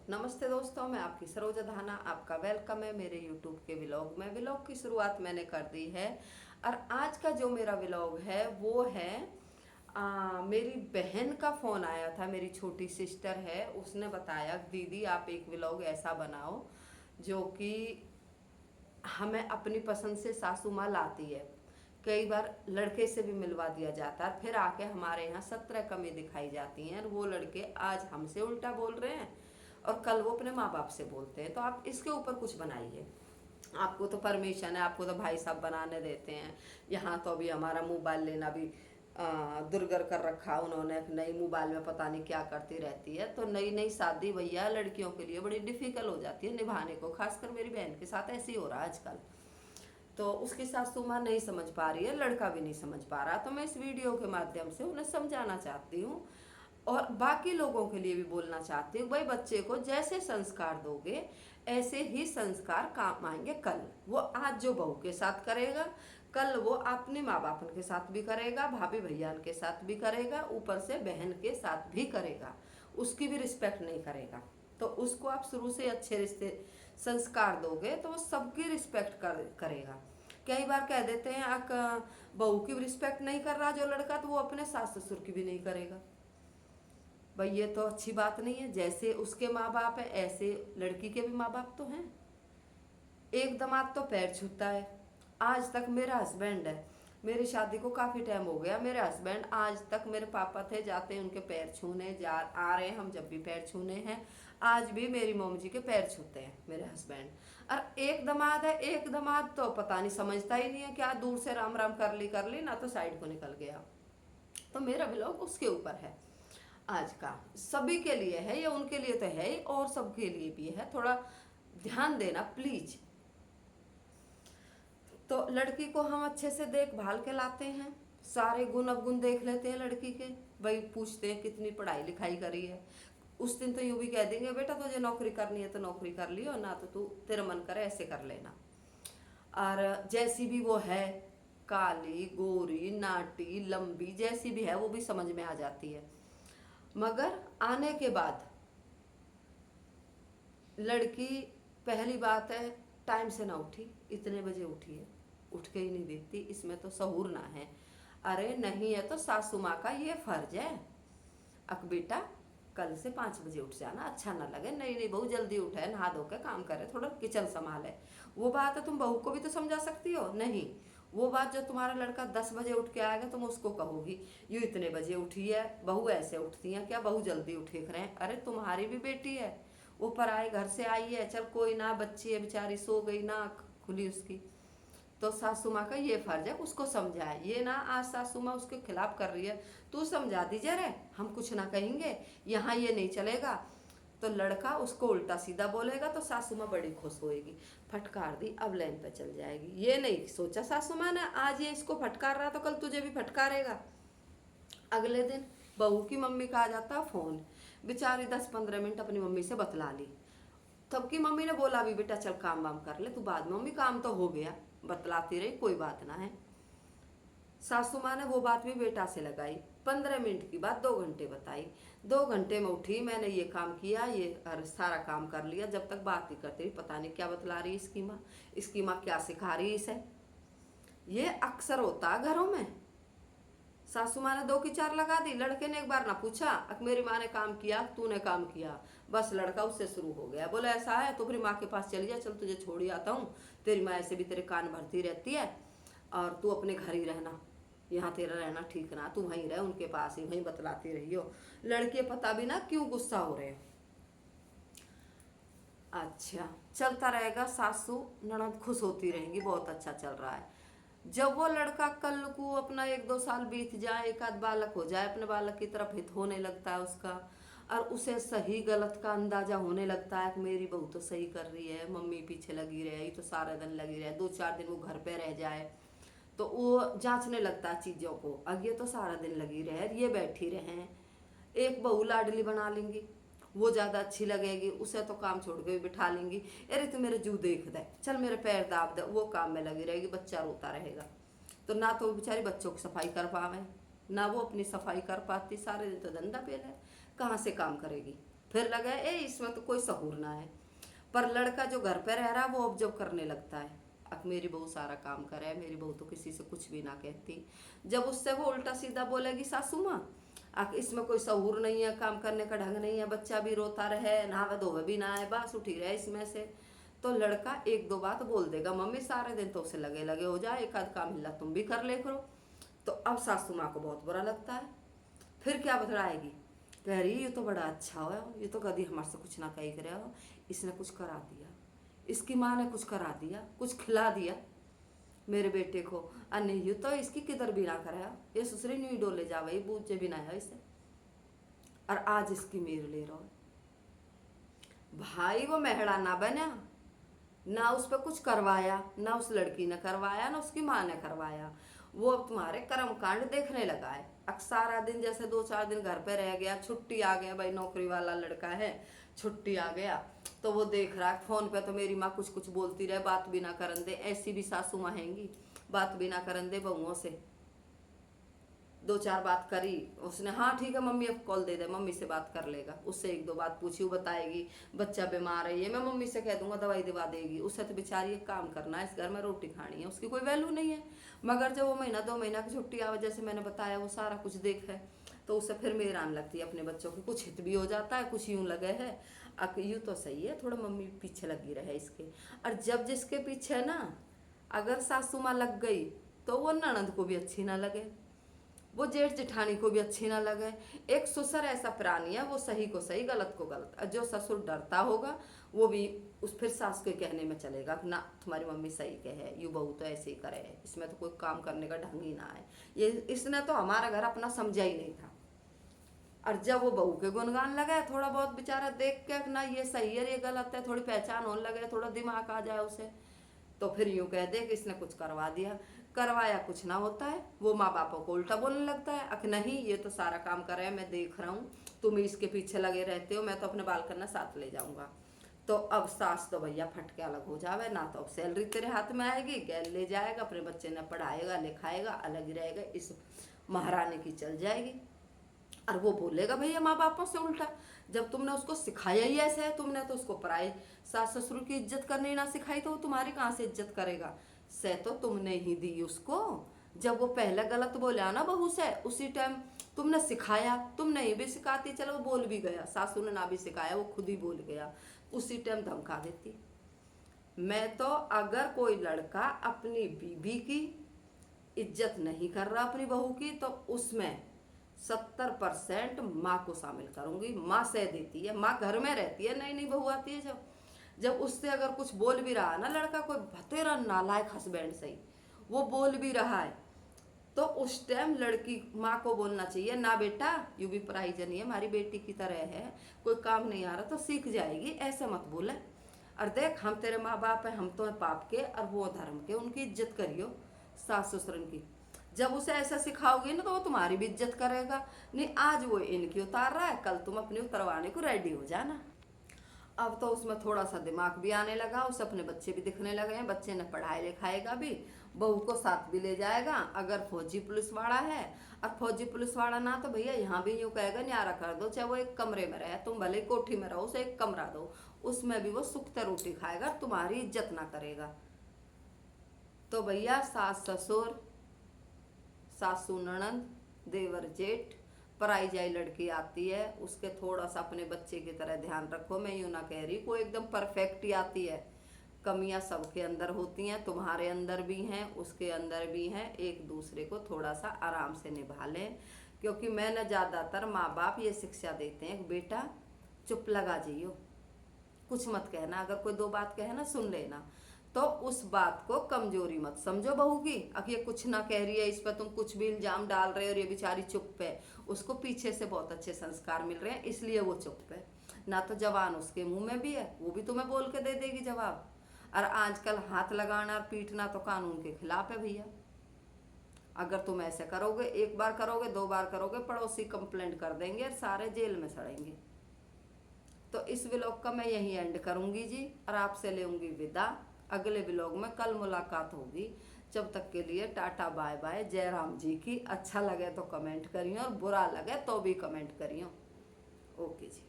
नमस्ते दोस्तों, मैं आपकी सरोजा धाना। आपका वेलकम है मेरे यूट्यूब के व्लॉग में। व्लॉग की शुरुआत मैंने कर दी है और आज का जो मेरा व्लॉग है वो है मेरी बहन का फ़ोन आया था। मेरी छोटी सिस्टर है, उसने बताया दीदी आप एक व्लॉग ऐसा बनाओ जो कि हमें अपनी पसंद से सासू माँ लाती है। कई बार लड़के से भी मिलवा दिया जाता है, फिर आके हमारे यहाँ 17 कमी दिखाई जाती हैं और वो लड़के आज हमसे उल्टा बोल रहे हैं और कल वो अपने माँ बाप से बोलते हैं। तो आप इसके ऊपर कुछ बनाइए। आपको तो परमिशन है, आपको तो भाई साहब बनाने देते हैं। यहाँ तो अभी हमारा मोबाइल लेना भी दुर्गर कर रखा उन्होंने। नई मोबाइल में पता नहीं क्या करती रहती है। तो नई नई शादी भैया लड़कियों के लिए बड़ी डिफिकल्ट हो जाती है निभाने को। खासकर मेरी बहन के साथ ऐसे ही हो रहा है आजकल। तो उसकी सासू माँ नहीं समझ पा रही है, लड़का भी नहीं समझ पा रहा। तो मैं इस वीडियो के माध्यम से उन्हें समझाना चाहती हूँ और बाकी लोगों के लिए भी बोलना चाहती हूँ। भाई बच्चे को जैसे संस्कार दोगे ऐसे ही संस्कार काम आएंगे। कल वो आज जो बहू के साथ करेगा, कल वो अपने माँ बाप के साथ भी करेगा, भाभी भैया के साथ भी करेगा, ऊपर से बहन के साथ भी करेगा। उसकी भी रिस्पेक्ट नहीं करेगा। तो उसको आप शुरू से अच्छे रिश्ते संस्कार दोगे तो वो सबकी रिस्पेक्ट करेगा। कई बार कह देते हैं बहू की रिस्पेक्ट नहीं कर रहा जो लड़का, तो वो अपने सास ससुर की भी नहीं करेगा। भाई ये तो अच्छी बात नहीं है। जैसे उसके माँ बाप है ऐसे लड़की के भी माँ बाप तो हैं। एक दामाद तो पैर छूता है। आज तक मेरा हस्बैंड है, मेरी शादी को काफ़ी टाइम हो गया, मेरे हस्बैंड आज तक मेरे पापा थे जाते हैं उनके पैर छूने, जा आ रहे हैं हम जब भी पैर छूने हैं। आज भी मेरी मोम जी के पैर छूते हैं मेरे हस्बैंड। और एक दामाद है, एक दामाद तो पता नहीं समझता ही नहीं है क्या, दूर से राम राम कर ली ना तो साइड को निकल गया। तो मेरा ब्लॉग उसके ऊपर है आज का। सभी के लिए है, ये उनके लिए तो है ही और सबके लिए भी है। थोड़ा ध्यान देना प्लीज। तो लड़की को हम अच्छे से देखभाल के लाते हैं, सारे गुण अवगुण देख लेते हैं लड़की के। भाई पूछते हैं कितनी पढ़ाई लिखाई करी है। उस दिन तो यूं भी कह देंगे बेटा तुझे नौकरी करनी है तो नौकरी कर लियो, ना तो तू तेरा मन करे ऐसे कर लेना। और जैसी भी वो है, काली गोरी नाटी लंबी जैसी भी है वो भी समझ में आ जाती है। मगर आने के बाद लड़की, पहली बात है टाइम से ना उठी, इतने बजे उठी है, उठ के ही नहीं देखती, इसमें तो सहूर ना है। अरे नहीं है तो सासू माँ का ये फर्ज है, अक बेटा कल से 5 बजे उठ जाना। अच्छा ना लगे, नहीं नहीं बहू जल्दी उठे, नहा धो के काम करे, थोड़ा किचन संभाले। वो बात है तुम बहू को भी तो समझा सकती हो। नहीं, वो बात जो तुम्हारा लड़का 10 बजे उठ के आएगा तुम उसको कहोगी यू इतने बजे उठी है, बहू ऐसे उठती है क्या, बहू जल्दी उठे करें। अरे तुम्हारी भी बेटी है, वो पराए घर से आई है, चल कोई ना, बच्ची है बेचारी, सो गई ना खुली उसकी। तो सासू माँ का ये फर्ज है उसको समझाए। ये ना आज सासू माँ उसके खिलाफ कर रही है, तू समझा दीजिए रे, हम कुछ ना कहेंगे, यहाँ ये नहीं चलेगा। तो लड़का उसको उल्टा सीधा बोलेगा तो सासू माँ बड़ी खुश होएगी, फटकार दी अब लाइन पे चल जाएगी। ये नहीं सोचा सासू माँ ने आज ये इसको फटकार रहा तो कल तुझे भी फटकारेगा। अगले दिन बहू की मम्मी का आ जाता फोन, बेचारी 10-15 मिनट अपनी मम्मी से बतला ली। तब की मम्मी ने बोला भी बेटा चल काम वाम कर ले तू बाद में, मम्मी काम तो हो गया, बतलाती रही कोई बात ना है। सासू माँ ने वो बात भी बेटा से लगाई, 15 मिनट की बात 2 घंटे बताई। 2 घंटे में उठी, मैंने ये काम किया, ये सारा काम कर लिया। जब तक बात नहीं करती पता नहीं क्या बतला रही इसकी माँ क्या सिखा रही इसे। ये अक्सर होता है घरों में। सासू माँ ने 2 की 4 लगा दी, लड़के ने एक बार ना पूछा अब मेरी माँ ने काम किया तूने काम किया, बस लड़का उससे शुरू हो गया। बोला ऐसा है तो फिर माँ के पास चली जा, चल तुझे छोड़ ही आता हूँ, तेरी माँ ऐसे भी तेरे कान भरती रहती है और तू अपने घर ही रहना, यहाँ तेरा रहना ठीक ना, तू वहीं रह उनके पास ही, वहीं बतलाती रही हो। लड़के पता भी ना क्यों गुस्सा हो रहे हो। अच्छा चलता रहेगा, सासू ननद खुश होती रहेंगी, बहुत अच्छा चल रहा है। जब वो लड़का कल को अपना 1-2 साल बीत जाए, एक आध बालक हो जाए, अपने बालक की तरफ हित होने लगता है उसका, और उसे सही गलत का अंदाजा होने लगता है कि मेरी बहू तो सही कर रही है, मम्मी पीछे लगी रहे तो सारा दिन लगी रहे, 2-4 दिन वो घर पे रह जाए तो वो जांचने लगता है चीज़ों को, अब ये तो सारा दिन लगी रहे, ये बैठी रहे। एक बहू लाडली बना लेंगी, वो ज़्यादा अच्छी लगेगी, उसे तो काम छोड़ के भी बिठा लेंगी, अरे तू मेरे जू देख दे, चल मेरे पैर दाब दे, वो काम में लगी रहेगी, बच्चा रोता रहेगा। तो ना तो वो बेचारी बच्चों की सफाई कर पावे, ना वो अपनी सफाई कर पाती, सारे दिन तो धंधा पेल है, कहाँ से काम करेगी। फिर लगा इसमें तो कोई सहूर ना है। पर लड़का जो घर पे रह रहा है वो ऑब्जर्व करने लगता है, अब मेरी बहू सारा काम करे, मेरी बहू तो किसी से कुछ भी ना कहती। जब उससे वो उल्टा सीधा बोलेगी सासू माँ इसमें कोई सहूर नहीं है, काम करने का ढंग नहीं है, बच्चा भी रोता रहे, नहावे धोवे भी ना है, बस उठी रहे इसमें से, तो लड़का एक दो बात बोल देगा। मम्मी सारे दिन तो उसे लगे लगे हो जाए, एक आध काम मिला तुम भी कर ले करो। तो अब सासू माँ को बहुत बुरा लगता है। फिर क्या बतलाएगी, कह रही ये तो बड़ा अच्छा हो, ये तो कभी हमारे से कुछ ना कही करे हो, इसने कुछ करा दिया, इसकी माँ ने कुछ करा दिया, कुछ खिला दिया मेरे बेटे को, और नहीं तो इसकी किधर भी ना कराया, ये ससुरी नहीं डोले जा वही बूझे भी ना है इसे, और आज इसकी मेर ले रहा भाई। वो मेहड़ा ना बना, ना उस पर कुछ करवाया, ना उस लड़की ने करवाया, ना उसकी माँ ने करवाया, वो अब तुम्हारे कर्म कांड देखने लगा है। सारा दिन जैसे 2-4 दिन घर पे रह गया, छुट्टी आ गया, भाई नौकरी वाला लड़का है, छुट्टी आ गया तो वो देख रहा है फोन पे तो मेरी माँ कुछ कुछ बोलती रहे, बात भी ना करन दे। ऐसी भी सासू माँ हैंगी, बात भी ना करन दे बहुओं से। 2-4 बात करी उसने, हाँ ठीक है मम्मी अब कॉल दे दे, मम्मी से बात कर लेगा, उससे 1-2 बात पूछी, वो बताएगी बच्चा बीमार है, ये मैं मम्मी से कह दूंगा दवाई दिवा देगी। उससे तो बेचारी एक काम करना है, इस घर में रोटी खानी है, उसकी कोई वैल्यू नहीं है। मगर जब वो महीना 2 महीना की छुट्टी आवे, जैसे मैंने बताया, वो सारा कुछ देख है, तो उससे फिर मेर आने लगती है अपने बच्चों की, कुछ हित भी हो जाता है, कुछ यूँ लगे है यूँ तो सही है, थोड़ा मम्मी पीछे लगी रहे इसके। और जब जिसके पीछे ना अगर सासू माँ लग गई तो वो ननद को भी अच्छी ना लगे, वो जेठ जेठानी को भी अच्छी ना लगे। एक ससुर ऐसा प्राणी है, वो सही को सही गलत को गलत, जो ससुर डरता होगा वो भी उस फिर सास के कहने में चलेगा कि ना तुम्हारी मम्मी सही कहे, यू बहू तो ऐसे ही करे, इसमें तो कोई काम करने का ढंग ही ना है, ये इसने तो हमारा घर अपना समझा ही नहीं था। और जब वो बहू के गुणगान लगे, थोड़ा बहुत बेचारा देख के ना ये सही है ये गलत है, थोड़ी पहचान होने लगे, थोड़ा दिमाग आ जाए उसे, तो फिर यूँ कह दे कि इसने कुछ करवा दिया। करवाया कुछ ना होता है, वो माँ बापों को उल्टा बोलने लगता है, अक नहीं ये तो सारा काम कर रहे हैं, मैं देख रहा हूँ, तुम इसके पीछे लगे रहते हो, मैं तो अपने बाल करना साथ ले जाऊंगा। तो अब सास तो भैया फट के अलग हो जावे ना, तो अब सैलरी तेरे हाथ में आएगी, गैल ले जाएगा, अपने बच्चे ने पढ़ाएगा लिखाएगा, अलग ही रहेगा, इस महारानी की चल जाएगी। और वो बोलेगा भैया माँ बापों से उल्टा, जब तुमने उसको सिखाया ही ऐसे है, तुमने तो उसको पराई सास ससुर की इज्जत करनी ना सिखाई, तो वो तुम्हारी कहाँ से इज्जत करेगा। से तो तुमने ही दी उसको, जब वो पहले गलत बोला ना बहू से, उसी टाइम तुमने सिखाया, तुम नहीं भी सिखाती, चलो वो बोल भी गया, सासू ने ना भी सिखाया, वो खुद ही बोल गया, उसी टाइम धमका देती। मैं तो अगर कोई लड़का अपनी बीबी की इज्जत नहीं कर रहा अपनी बहू की, तो उसमें 70% माँ को शामिल करूंगी। माँ सह देती है, माँ घर में रहती है, नई नई बहू आती है जब उससे अगर कुछ बोल भी रहा है ना लड़का, कोई भतेरा नालायक हस्बैंड सही वो बोल भी रहा है, तो उस टाइम लड़की माँ को बोलना चाहिए, ना बेटा यू भी पराई जनी है, हमारी बेटी की तरह है, कोई काम नहीं आ रहा तो सीख जाएगी, ऐसे मत बोले। और देख हम तेरे माँ बाप हैं, हम तो हैं पाप के और वो धर्म के, उनकी इज्जत करियो सास ससुरन की। जब उसे ऐसा सिखाओगे ना तो वो तुम्हारी भी इज्जत करेगा। नहीं आज वो इनकी उतार रहा है, कल तुम अपनी उतरवाने को रेडी हो जाना। अब तो उसमें थोड़ा सा दिमाग भी आने लगा, उसे अपने बच्चे भी दिखने लगे हैं, बच्चे ने पढ़ाई लिखाएगा भी, बहू को साथ भी ले जाएगा। अगर फौजी पुलिस वाला है और फौजी पुलिस वाला ना, तो भैया यहाँ भी यूँ कहेगा न्यारा कर दो, चाहे वो एक कमरे में रहे, तुम भले कोठी में रहो, उसे एक कमरा दो, उसमें भी वो सुखते रोटी खाएगा, तुम्हारी इज्जत ना करेगा। तो भैया सास ससुर, सासू ननद, देवर जेठ, पराई जाई लड़की आती है, उसके थोड़ा सा अपने बच्चे की तरह ध्यान रखो। मैं यूँ ना कह रही कोई एकदम परफेक्ट ही आती है, कमियां सबके अंदर होती हैं, तुम्हारे अंदर भी हैं, उसके अंदर भी हैं, एक दूसरे को थोड़ा सा आराम से निभा लें। क्योंकि मैंने ज़्यादातर माँ बाप ये शिक्षा देते हैं, बेटा चुप लगा जाइयो, कुछ मत कहना, अगर कोई 2 बात कहे ना सुन लेना, तो उस बात को कमजोरी मत समझो बहू की, अब ये कुछ ना कह रही है, इस पर तुम कुछ भी इल्जाम डाल रहे हो और ये बेचारी चुप है, उसको पीछे से बहुत अच्छे संस्कार मिल रहे हैं इसलिए वो चुप है, ना तो जवान उसके मुंह में भी है, वो भी तुम्हें बोल के दे देगी जवाब। और आजकल हाथ लगाना और पीटना तो कानून के खिलाफ है भैया। अगर तुम ऐसे करोगे, 1 बार करोगे, 2 बार करोगे, पड़ोसी कंप्लेंट कर देंगे और सारे जेल में सड़ेंगे। तो इस व्लॉग का मैं यही एंड करूंगी जी, और आपसे लेंगी विदा। अगले व्लॉग में कल मुलाकात होगी, जब तक के लिए टाटा बाय बाय, जय राम जी की। अच्छा लगे तो कमेंट करियो और बुरा लगे तो भी कमेंट करियो। ओके जी।